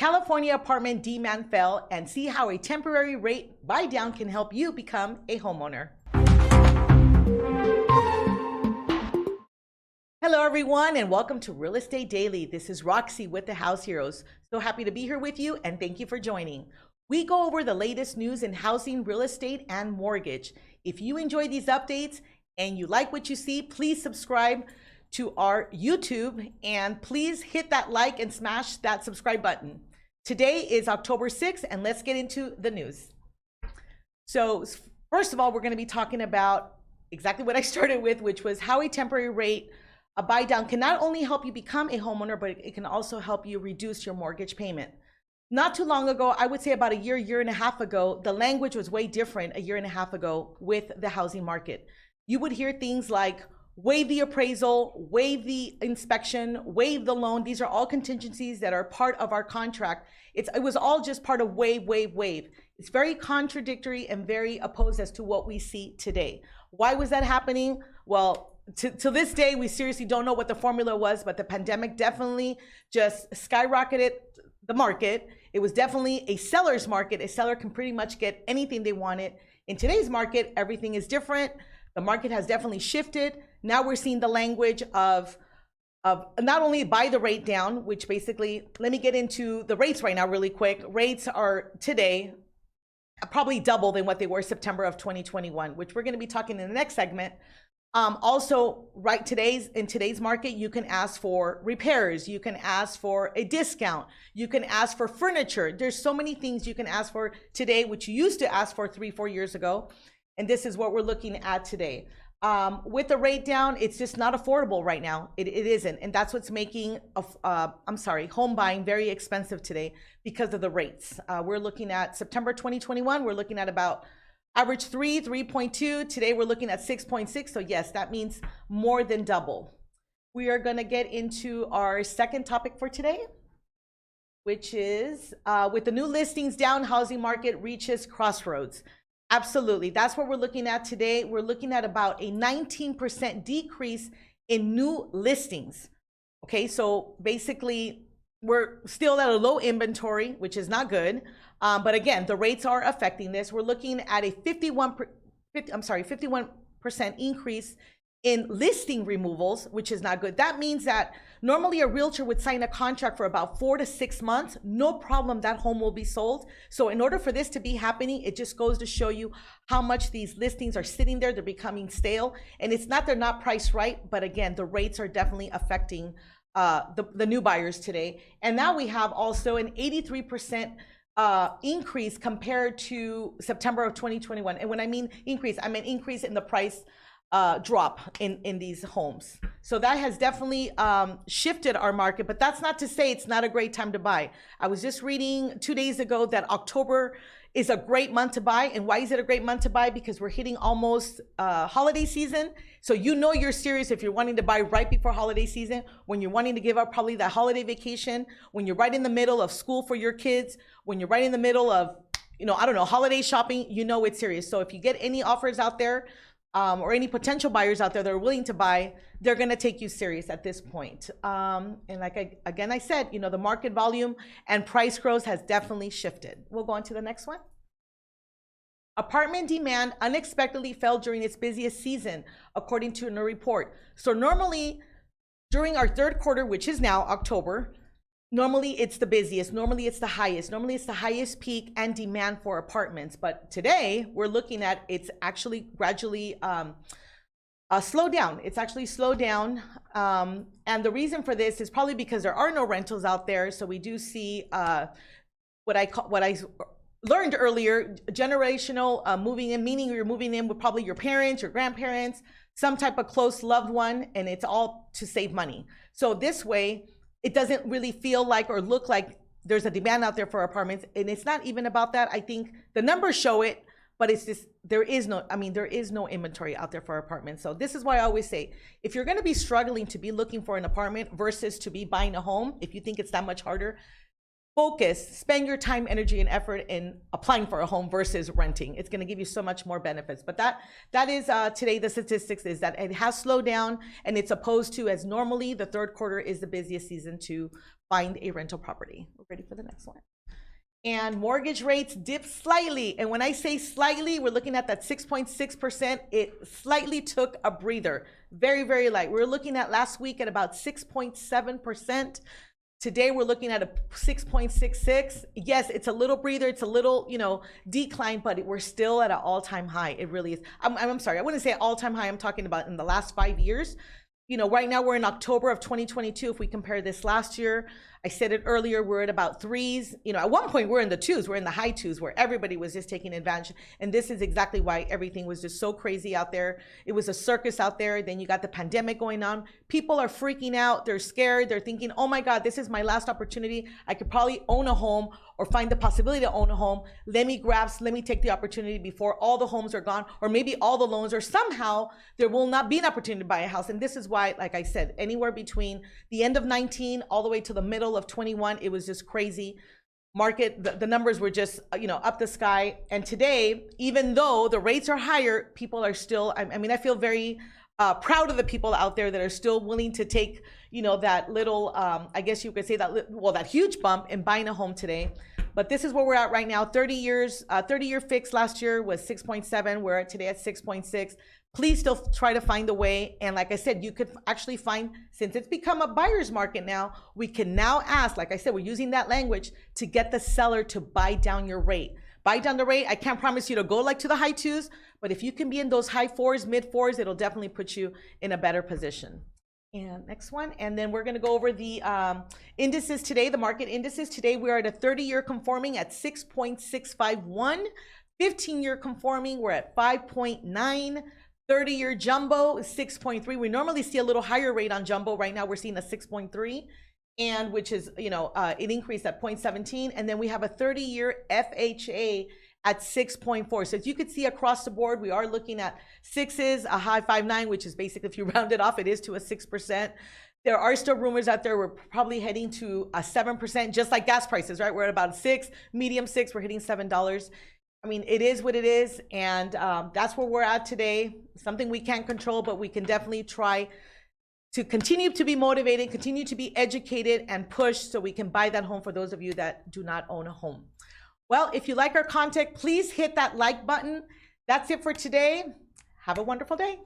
California apartment demand fell, and see how a temporary rate buy down can help you become a homeowner. Hello everyone, and welcome to Real Estate Daily. This is Roxy with the House Heroes. So happy to be here with you, and thank you for joining. We go over the latest news in housing, real estate, and mortgage. If you enjoy these updates and you like what you see, please subscribe to our YouTube, and please hit that like and smash that subscribe button. Today is October 6th, and let's get into the news. So first of all, we're going to be talking about exactly what I started with, which was how a temporary rate, a buy down, can not only help you become a homeowner, but it can also help you reduce your mortgage payment. Not too long ago, I would say about a year and a half ago, the language was way different a year and a half ago with the housing market. You would hear things like, waive the appraisal, waive the inspection, waive the loan. These are all contingencies that are part of our contract. It was all just part of waive. It's very contradictory and very opposed as to what we see today. Why was that happening? Well, to this day, we seriously don't know what the formula was, but the pandemic definitely just skyrocketed the market. It was definitely a seller's market. A seller can pretty much get anything they wanted. In today's market, everything is different. The market has definitely shifted. Now we're seeing the language of not only buy the rate down, which basically, let me get into the rates right now really quick. Rates are today probably double than what they were September of 2021, which we're going to be talking in the next segment. Also, in today's market, you can ask for repairs, you can ask for a discount, you can ask for furniture. There's so many things you can ask for today, which you used to ask for 3-4 years ago. And this is what we're looking at today. With the rate down, it's just not affordable right now. It isn't. And that's what's making, home buying very expensive today because of the rates. We're looking at September 2021, we're looking at about average 3.2. Today, we're looking at 6.6. So yes, that means more than double. We are gonna get into our second topic for today, which is with the new listings down, housing market reaches crossroads. Absolutely, that's what we're looking at today. We're looking at about a 19% decrease in new listings. Okay, so basically we're still at a low inventory, which is not good. But again, the rates are affecting this. We're looking at a 51% increase in listing removals, which is not good. That means that normally a realtor would sign a contract for about 4 to 6 months. No problem, that home will be sold. So in order for this to be happening, it just goes to show you how much these listings are sitting there. They're becoming stale. And it's not they're not priced right, but again, the rates are definitely affecting the new buyers today. And now we have also an 83% increase compared to September of 2021. And when I mean increase, I mean increase in the price drop in these homes. So that has definitely shifted our market, but that's not to say it's not a great time to buy. I was just reading 2 days ago that October is a great month to buy. And why is it a great month to buy? Because we're hitting almost holiday season. So you know you're serious if you're wanting to buy right before holiday season, when you're wanting to give up probably that holiday vacation, when you're right in the middle of school for your kids, when you're right in the middle of, holiday shopping, you know it's serious. So if you get any offers out there, or any potential buyers out there that are willing to buy, they're going to take you serious at this point. And like I said, the market volume and price growth has definitely shifted. We'll go on to the next one. Apartment demand unexpectedly fell during its busiest season, according to a new report. So normally during our third quarter, which is now October, normally it's the busiest, normally it's the highest, normally it's the highest peak and demand for apartments. But today we're looking at it's actually gradually slowed down. It's actually slowed down. And the reason for this is probably because there are no rentals out there. So we do see what I learned earlier, generational moving in, meaning you're moving in with probably your parents, your grandparents, some type of close loved one, and it's all to save money. So this way, it doesn't really feel like or look like there's a demand out there for apartments. And it's not even about that. I think the numbers show it, but it's just, there is no inventory out there for apartments. So this is why I always say, if you're gonna be struggling to be looking for an apartment versus to be buying a home, if you think it's that much harder, focus, spend your time, energy, and effort in applying for a home versus renting. It's going to give you so much more benefits. But that is today, the statistics is that it has slowed down, and it's opposed to, as normally the third quarter is the busiest season to find a rental property. We're ready for the next one. And mortgage rates dipped slightly. And when I say slightly, we're looking at that 6.6%. It slightly took a breather. Very, very light. We were looking at last week at about 6.7%. Today we're looking at a 6.66. Yes, it's a little breather. It's a little, decline, but we're still at an all-time high. It really is. I'm sorry. I wouldn't say all-time high. I'm talking about in the last 5 years. Right now we're in October of 2022. If we compare this last year, I said it earlier, we're at about threes. At one point we're in the twos, we're in the high twos where everybody was just taking advantage. And this is exactly why everything was just so crazy out there. It was a circus out there. Then you got the pandemic going on. People are freaking out. They're scared. They're thinking, oh my God, this is my last opportunity. I could probably own a home or find the possibility to own a home. Let me take the opportunity before all the homes are gone, or maybe all the loans, or somehow there will not be an opportunity to buy a house. And this is why, like I said, anywhere between the end of 19 all the way to the middle of 21, it was just crazy. Market, the numbers were just, up the sky. And today, even though the rates are higher, people are still, I feel very proud of the people out there that are still willing to take, that little, I guess you could say that huge bump in buying a home today. But this is where we're at right now. 30-year fix last year was 6.7. We're today at 6.6. Please still try to find a way. And like I said, you could actually find, since it's become a buyer's market now, we can now ask, like I said, we're using that language to get the seller to buy down your rate. Buy down the rate. I can't promise you to go like to the high twos, but if you can be in those high fours, mid fours, it'll definitely put you in a better position. And next one. And then we're going to go over the indices today, the market indices. Today, we are at a 30-year conforming at 6.651. 15-year conforming, we're at 5.9. 30-year jumbo is 6.3. We normally see a little higher rate on jumbo. Right now, we're seeing a 6.3, and which is, an increase at 0.17. And then we have a 30-year FHA at 6.4. So as you could see across the board, we are looking at sixes, a high 5.9, which is basically, if you round it off, it is to a 6%. There are still rumors out there. We're probably heading to a 7%, just like gas prices, right? We're at about 6, medium 6. We're hitting $7. It is what it is. And that's where we're at today. Something we can't control, but we can definitely try to continue to be motivated, continue to be educated and push so we can buy that home for those of you that do not own a home. Well, if you like our content, please hit that like button. That's it for today. Have a wonderful day.